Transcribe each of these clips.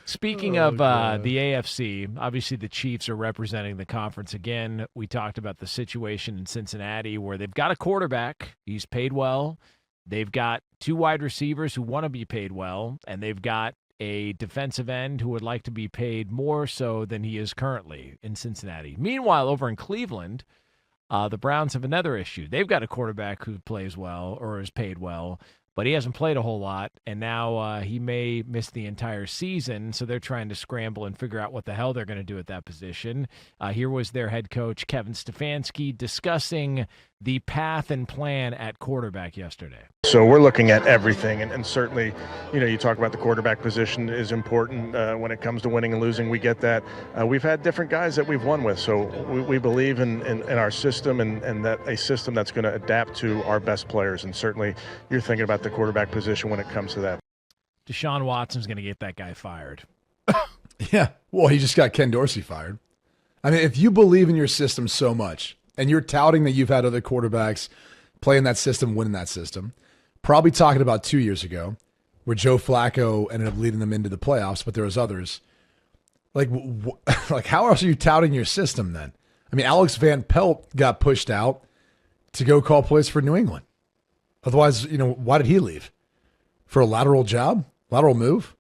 Speaking of the AFC, obviously the Chiefs are representing the conference again. We talked about the situation in Cincinnati where they've got a quarterback. He's paid well. They've got two wide receivers who want to be paid well, and they've got a defensive end who would like to be paid more so than he is currently in Cincinnati. Meanwhile, over in Cleveland, the Browns have another issue. They've got a quarterback who plays well or is paid well, but he hasn't played a whole lot, and now he may miss the entire season, so they're trying to scramble and figure out what the hell they're going to do at that position. Here was their head coach, Kevin Stefanski, discussing the path and plan at quarterback yesterday. So we're looking at everything, and certainly, you talk about the quarterback position is important when it comes to winning and losing. We get that. We've had different guys that we've won with, so we believe in our system and that a system that's going to adapt to our best players, and certainly you're thinking about the quarterback position when it comes to that. Deshaun Watson's going to get that guy fired. Yeah, well, he just got Ken Dorsey fired. I mean, if you believe in your system so much, and you're touting that you've had other quarterbacks play in that system, win in that system, probably talking about 2 years ago, where Joe Flacco ended up leading them into the playoffs, but there was others. Like how else are you touting your system then? I mean, Alex Van Pelt got pushed out to go call plays for New England. Otherwise, why did he leave? For a lateral job? Lateral move?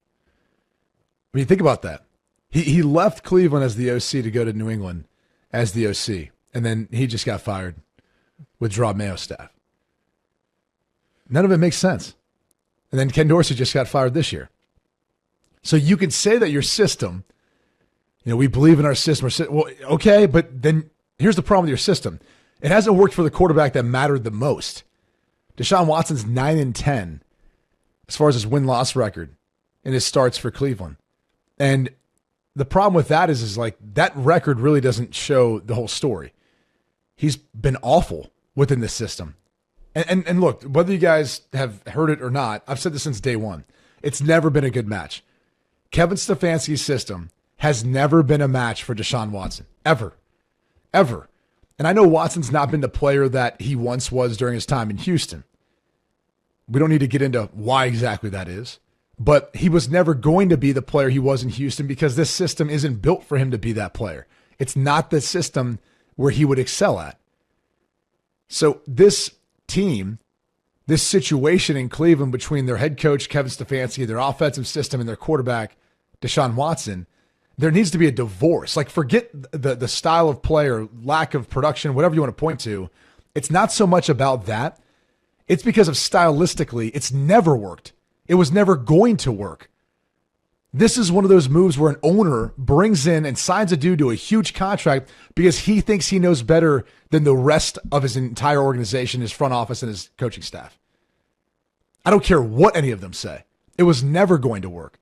I mean, think about that. He left Cleveland as the OC to go to New England as the OC, and then he just got fired with Draw Mayo's staff. None of it makes sense. And then Ken Dorsey just got fired this year. So you could say that your system, we believe in our system. Well, okay, but then here's the problem with your system. It hasn't worked for the quarterback that mattered the most. Deshaun Watson's 9-10 as far as his win-loss record in his starts for Cleveland. And the problem with that is like that record really doesn't show the whole story. He's been awful within this system. And look, whether you guys have heard it or not, I've said this since day one. It's never been a good match. Kevin Stefanski's system has never been a match for Deshaun Watson. Ever. Ever. And I know Watson's not been the player that he once was during his time in Houston. We don't need to get into why exactly that is. But he was never going to be the player he was in Houston because this system isn't built for him to be that player. It's not the system where he would excel at. So this team, this situation in Cleveland between their head coach, Kevin Stefanski, their offensive system, and their quarterback, Deshaun Watson, there needs to be a divorce. Like, forget the style of play or lack of production, whatever you want to point to. It's not so much about that. It's because of stylistically, it's never worked. It was never going to work. This is one of those moves where an owner brings in and signs a dude to a huge contract because he thinks he knows better than the rest of his entire organization, his front office, and his coaching staff. I don't care what any of them say. It was never going to work.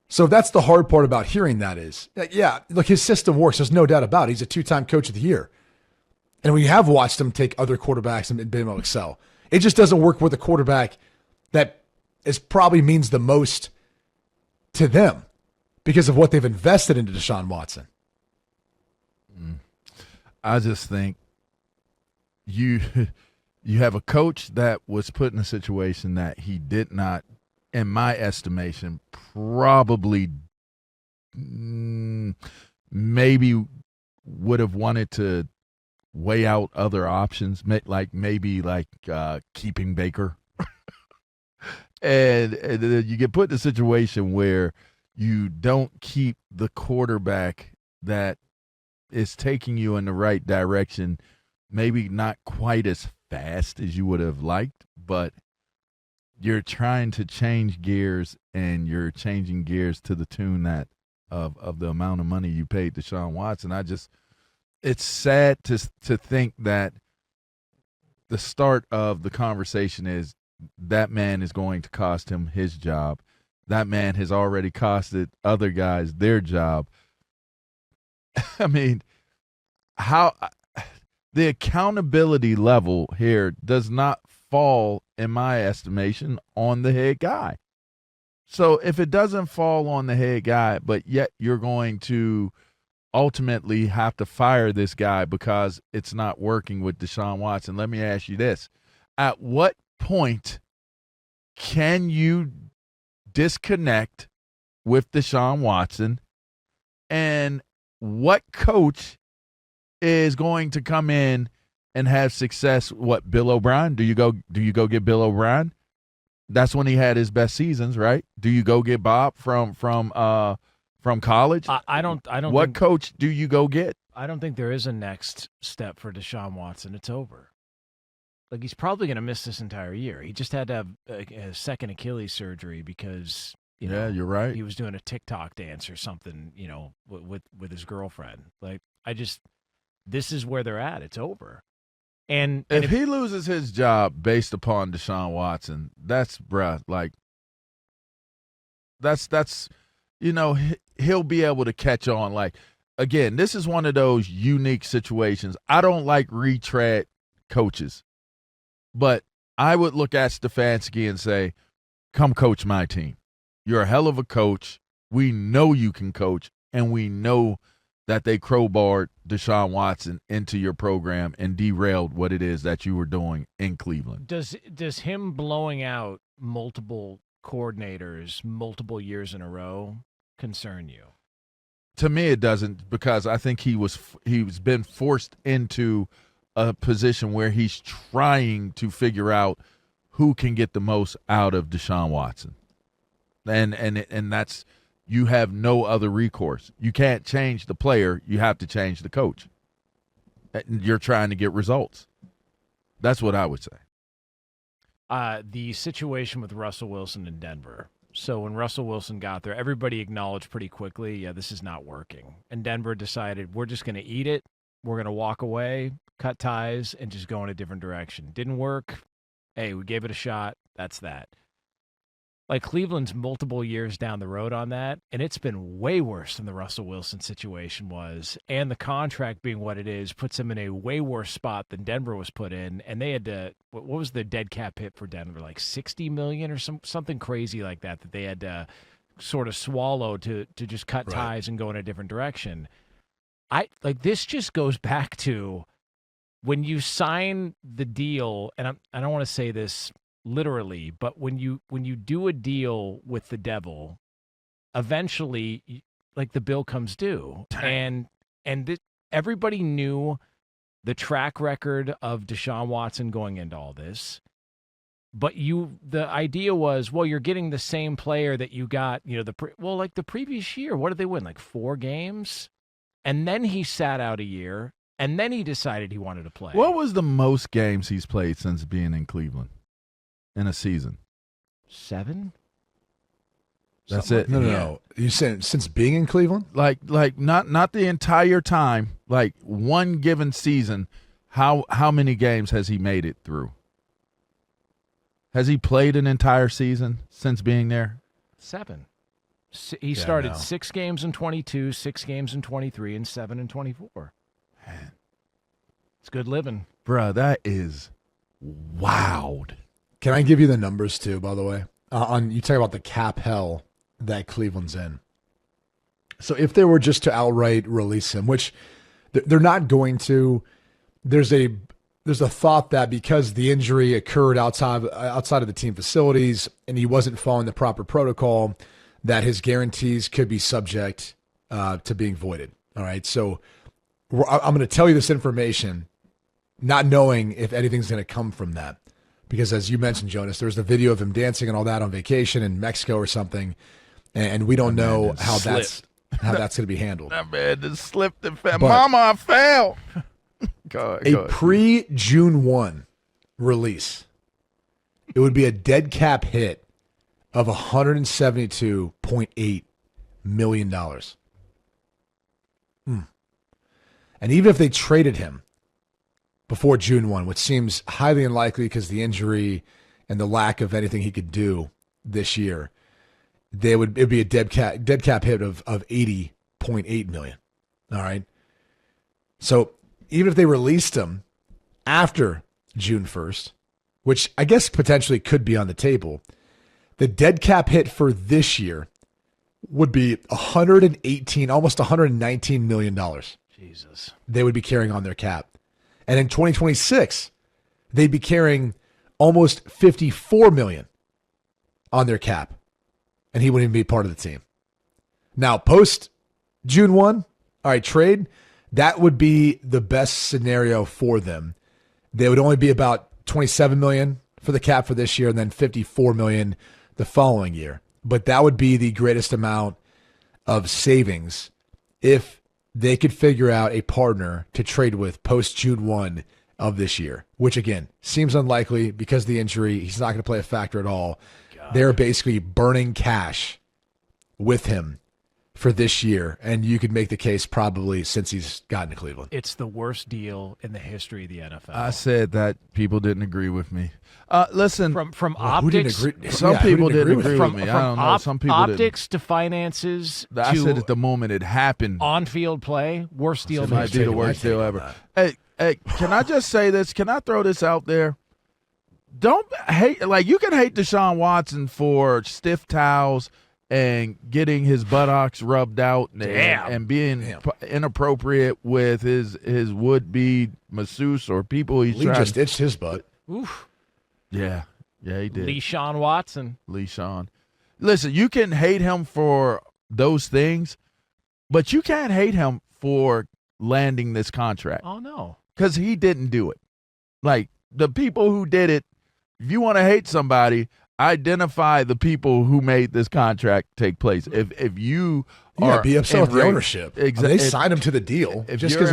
So that's the hard part about hearing that is, yeah, look, his system works. There's no doubt about it. He's a 2-time coach of the year. And we have watched him take other quarterbacks and been able to excel. It just doesn't work with a quarterback that probably means the most to them because of what they've invested into Deshaun Watson. I just think you have a coach that was put in a situation that he did not, in my estimation, probably maybe would have wanted to weigh out other options, like keeping Baker. And you get put in a situation where you don't keep the quarterback that is taking you in the right direction, maybe not quite as fast as you would have liked, but you're trying to change gears, and you're changing gears to the tune that of the amount of money you paid Deshaun Watson. It's sad to think that the start of the conversation is that man is going to cost him his job. That man has already costed other guys their job. I mean, how the accountability level here does not fall, in my estimation, on the head guy. So if it doesn't fall on the head guy, but yet you're going to ultimately have to fire this guy because it's not working with Deshaun Watson, let me ask you this. At what point can you disconnect with Deshaun Watson, and what coach is going to come in and have success? What, Bill O'Brien? Do you go get Bill O'Brien? That's when he had his best seasons, right? Do you go get Bob from college? I don't. What coach do you go get? I don't think there is a next step for Deshaun Watson. It's over. Like, he's probably going to miss this entire year. He just had to have a second Achilles surgery because you're right. He was doing a TikTok dance or something, with his girlfriend. Like, this is where they're at. It's over. And if he loses his job based upon Deshaun Watson, that's he'll be able to catch on. Like, again, this is one of those unique situations. I don't like retread coaches, but I would look at Stefanski and say, come coach my team. You're a hell of a coach. We know you can coach, and we know that they crowbarred Deshaun Watson into your program and derailed what it is that you were doing in Cleveland. Does him blowing out multiple coordinators multiple years in a row concern you? To me, it doesn't, because I think he's been forced into a position where he's trying to figure out who can get the most out of Deshaun Watson, and that's, you have no other recourse. You can't change the player; you have to change the coach. You're trying to get results. That's what I would say. The situation with Russell Wilson in Denver. So when Russell Wilson got there, everybody acknowledged pretty quickly, yeah, this is not working. And Denver decided, we're just going to eat it. We're going to walk away, cut ties, and just go in a different direction. Didn't work. Hey, we gave it a shot. That's that. Like, Cleveland's multiple years down the road on that, and it's been way worse than the Russell Wilson situation was. And the contract being what it is puts him in a way worse spot than Denver was put in. And they had to, what was the dead cap hit for Denver? Like $60 million or something crazy like that they had to sort of swallow to just cut ties and go in a different direction. This just goes back to when you sign the deal, and I don't want to say this literally, but when you do a deal with the devil, eventually, like, the bill comes due. Everybody knew the track record of Deshaun Watson going into all this, but the idea was, well, you're getting the same player that you got, the previous year. What did they win? Like 4 games, and then he sat out a year, and then he decided he wanted to play. What was the most games he's played since being in Cleveland? In a season? 7? That's something it. No. You said since being in Cleveland? Like not the entire time. Like, one given season. How many games has he made it through? Has he played an entire season since being there? 7. He started 6 games in 22, 6 games in 23, and 7 in 24. Man, it's good living, bruh. That is wild. Can I give you the numbers too, by the way? You talk about the cap hell that Cleveland's in. So if they were just to outright release him, which they're not going to, there's a thought that because the injury occurred outside of the team facilities and he wasn't following the proper protocol, that his guarantees could be subject to being voided. All right, so I'm going to tell you this information, not knowing if anything's going to come from that. Because as you mentioned, Jonas, there's the video of him dancing and all that on vacation in Mexico or something, and we don't know how that's going to be handled. That man just slipped and fell. Mama, I fell. A pre-June 1 release, it would be a dead cap hit of $172.8 million. And even if they traded him before June 1, which seems highly unlikely because the injury and the lack of anything he could do this year, it'd be a dead cap hit of $80.8 million. All right. So even if they released him after June 1st, which I guess potentially could be on the table, the dead cap hit for this year would be almost $119 million. Jesus. They would be carrying on their cap. And in 2026, they'd be carrying almost $54 million on their cap, and he wouldn't even be part of the team. Now, post June 1, all right, trade, that would be the best scenario for them. They would only be about $27 million for the cap for this year and then $54 million the following year. But that would be the greatest amount of savings if they could figure out a partner to trade with post June 1 of this year, which again seems unlikely because of the injury. He's not going to play a factor at all. God. They're basically burning cash with him for this year, and you could make the case probably since he's gotten to Cleveland. It's the worst deal in the history of the NFL. I said that people didn't agree with me. Listen, from optics, some people didn't agree with me. I don't know. Some people optics to finances. I said at the moment it happened, on-field play, worst deal. It might be the worst deal ever. Hey, can I just say this? Can I throw this out there? Don't hate. Like, you can hate Deshaun Watson for stiff towels and getting his buttocks rubbed out and being inappropriate with his would-be masseuse or people he's trying. He just itched his butt. Oof. Yeah, he did. Deshaun Watson. Listen, you can hate him for those things, but you can't hate him for landing this contract. Oh, no. Because he didn't do it. Like, the people who did it, if you want to hate somebody, identify the people who made this contract take place. If you are be upset with the ownership. Exactly. They signed him to the deal just because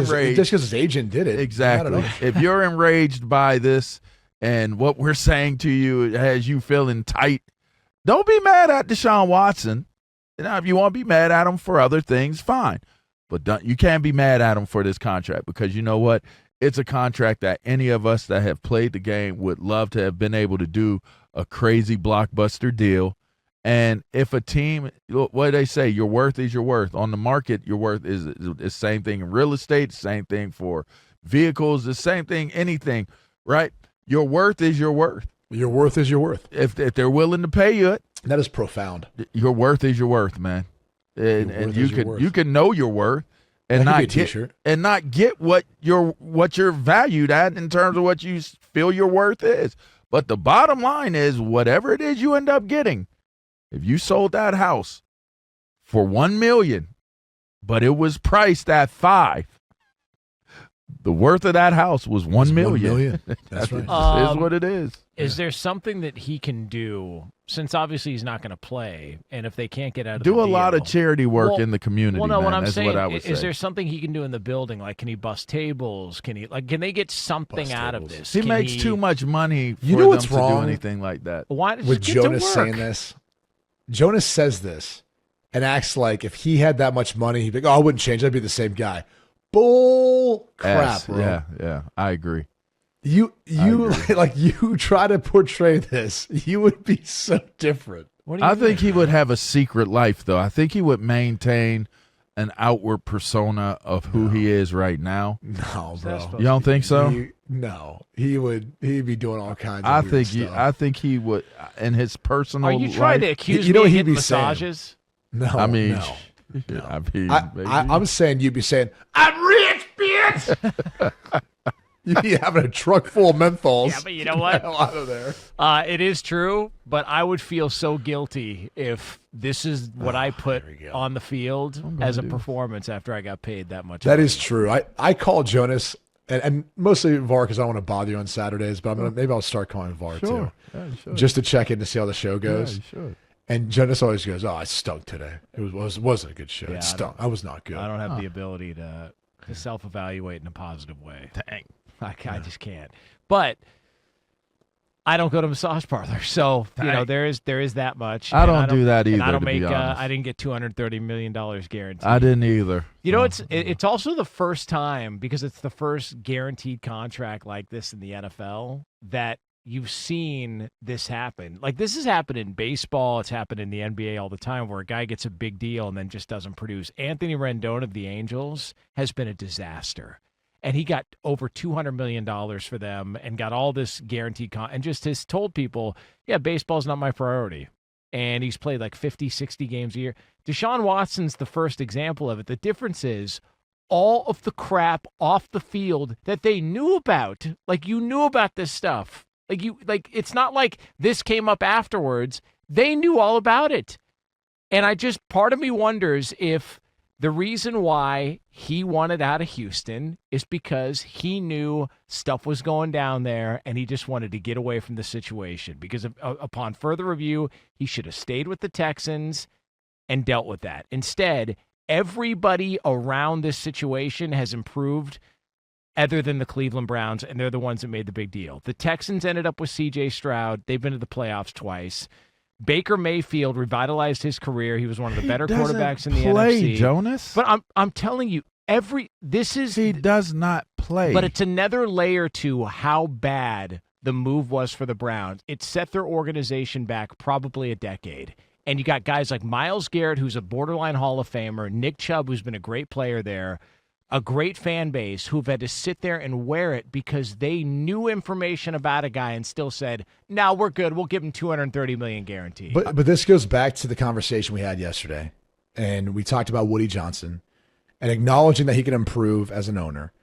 his agent did it. Exactly. If you're enraged by this and what we're saying to you has you feeling tight, don't be mad at Deshaun Watson. Now, if you want to be mad at him for other things, fine. But you can't be mad at him for this contract because you know what? It's a contract that any of us that have played the game would love to have been able to do a crazy blockbuster deal. And if a team, what do they say? Your worth is your worth. On the market, your worth is the same thing in real estate, same thing for vehicles, the same thing, anything, right? Your worth is your worth. Your worth is your worth. If they're willing to pay you it. That is profound. Your worth is your worth, man. And you can know your worth. And not get what you're valued at in terms of what you feel your worth is. But the bottom line is, whatever it is you end up getting, if you sold that house for $1 million, but it was priced at $5 million, the worth of that house was $1 million. That's right. It is what it is. Is there something that he can do, since obviously he's not going to play, and if they can't get out of do a lot of charity work in the community? Well, no, man. what I'm That's saying what I would is say. there something he can do in the building? Like, can he bust tables? Can they get something out of this? He makes too much money for you know them what's to wrong do anything like that. Why does with Jonas saying this? Jonas says this and acts like if he had that much money, he'd be like, "Oh, I wouldn't change. I'd be the same guy." Bull crap, bro. Yeah, I agree. You like you try to portray this, you would be so different. I think he would have a secret life, though. I think he would maintain an outward persona of who he is right now. No, bro. You don't think so? No, he'd be doing all kinds of weird stuff. I think he would in his personal life. Are you trying to accuse me of getting massages? No, I mean, no. I'm saying you'd be saying, "I'm rich, bitch." You'd be having a truck full of menthols. Yeah, but you know what? Hell out of there. It is true, but I would feel so guilty if this is what I put on the field as a performance after I got paid that much. That is true. I call Jonas, and mostly VAR because I don't want to bother you on Saturdays, but maybe I'll start calling VAR too. Yeah, just to check in to see how the show goes. Yeah, you should. And Jonas always goes, "Oh, I stunk today. It wasn't a good show. It stunk. I was not good." I don't have the ability to self-evaluate in a positive way. Dang. I just can't. But I don't go to massage parlors, so there is that much. I don't do that either. And I don't to make. be honest. I didn't get $230 million guaranteed. I didn't either. It's also the first time, because it's the first guaranteed contract like this in the NFL, that you've seen this happen. Like, this has happened in baseball. It's happened in the NBA all the time, where a guy gets a big deal and then just doesn't produce. Anthony Rendon of the Angels has been a disaster. And he got over $200 million for them and got all this guaranteed and just has told people, yeah, baseball's not my priority. And he's played like 50, 60 games a year. Deshaun Watson's the first example of it. The difference is all of the crap off the field that they knew about. Like, you knew about this stuff. Like, it's not like this came up afterwards. They knew all about it. And part of me wonders if the reason why he wanted out of Houston is because he knew stuff was going down there and he just wanted to get away from the situation. Because upon further review, he should have stayed with the Texans and dealt with that. Instead, everybody around this situation has improved other than the Cleveland Browns, and they're the ones that made the big deal. The Texans ended up with C.J. Stroud. They've been to the playoffs twice. Baker Mayfield revitalized his career. He was one of the better quarterbacks in the NFC. Jonas. But I'm telling you, he does not play. But it's another layer to how bad the move was for the Browns. It set their organization back probably a decade. And you got guys like Myles Garrett, who's a borderline Hall of Famer, Nick Chubb, who's been a great player there, a great fan base who've had to sit there and wear it because they knew information about a guy and still said, "No, we're good. We'll give him $230 million guaranteed." But this goes back to the conversation we had yesterday, and we talked about Woody Johnson and acknowledging that he can improve as an owner.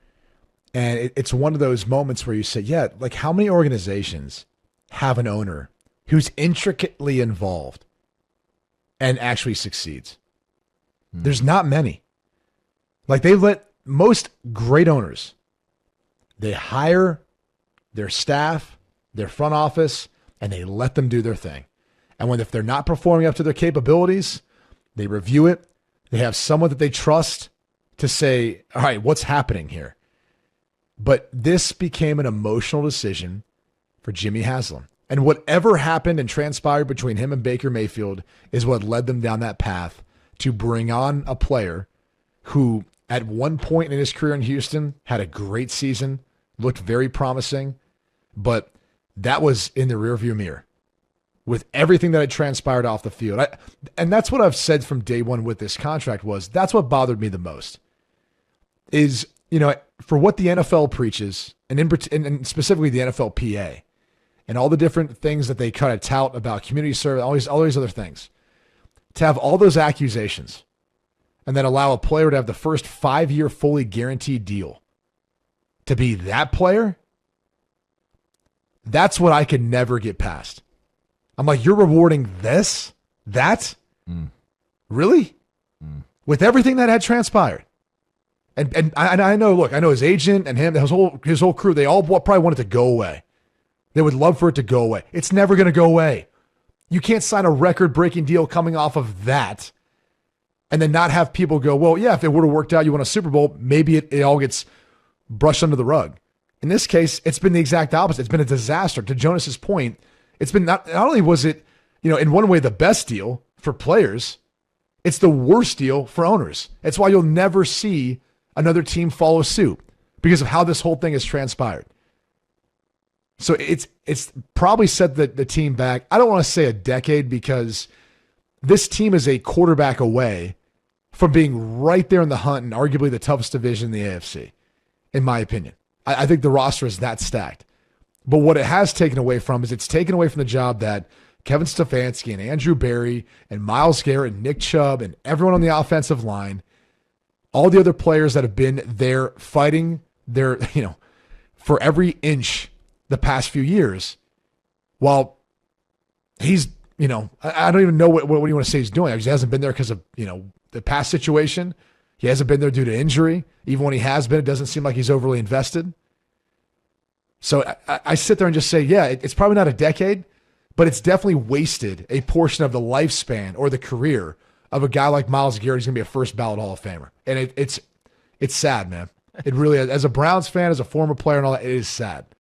And it's one of those moments where you say, yeah, like how many organizations have an owner who's intricately involved and actually succeeds? There's not many. Like they let most great owners, they hire their staff, their front office, and they let them do their thing. And if they're not performing up to their capabilities, they review it. They have someone that they trust to say, all right, what's happening here? But this became an emotional decision for Jimmy Haslam. And whatever happened and transpired between him and Baker Mayfield is what led them down that path to bring on a player who at one point in his career in Houston had a great season, looked very promising, but that was in the rearview mirror with everything that had transpired off the field. And that's what I've said from day one with this contract was that's what bothered me the most is, for what the NFL preaches and specifically the NFLPA and all the different things that they kind of tout about community service, all these other things, to have all those accusations and then allow a player to have the first 5-year fully guaranteed deal to be that player, that's what I could never get past. I'm like, you're rewarding that? Really? With everything that had transpired. And I know, look, I know his agent and him, his whole crew, they all probably want it to go away. They would love for it to go away. It's never going to go away. You can't sign a record-breaking deal coming off of that and then not have people go, well, yeah, if it would have worked out, you won a Super Bowl, maybe it all gets brushed under the rug. In this case, it's been the exact opposite. It's been a disaster. To Jonas's point, it's been not only was it, in one way the best deal for players, it's the worst deal for owners. It's why you'll never see another team follow suit because of how this whole thing has transpired. So it's probably set the team back. I don't want to say a decade because this team is a quarterback away from being right there in the hunt and arguably the toughest division in the AFC, in my opinion. I think the roster is that stacked. But what it has taken away from is it's taken away from the job that Kevin Stefanski and Andrew Berry and Myles Garrett and Nick Chubb and everyone on the offensive line, all the other players that have been there fighting their, for every inch the past few years, while he's, I don't even know what you want to say he's doing. He hasn't been there because of, the past situation. He hasn't been there due to injury. Even when he has been, it doesn't seem like he's overly invested. So I sit there and just say, yeah, it's probably not a decade, but it's definitely wasted a portion of the lifespan or the career of a guy like Myles Garrett. He's going to be a first ballot Hall of Famer. And it's sad, man. It really is. As a Browns fan, as a former player and all that, it is sad.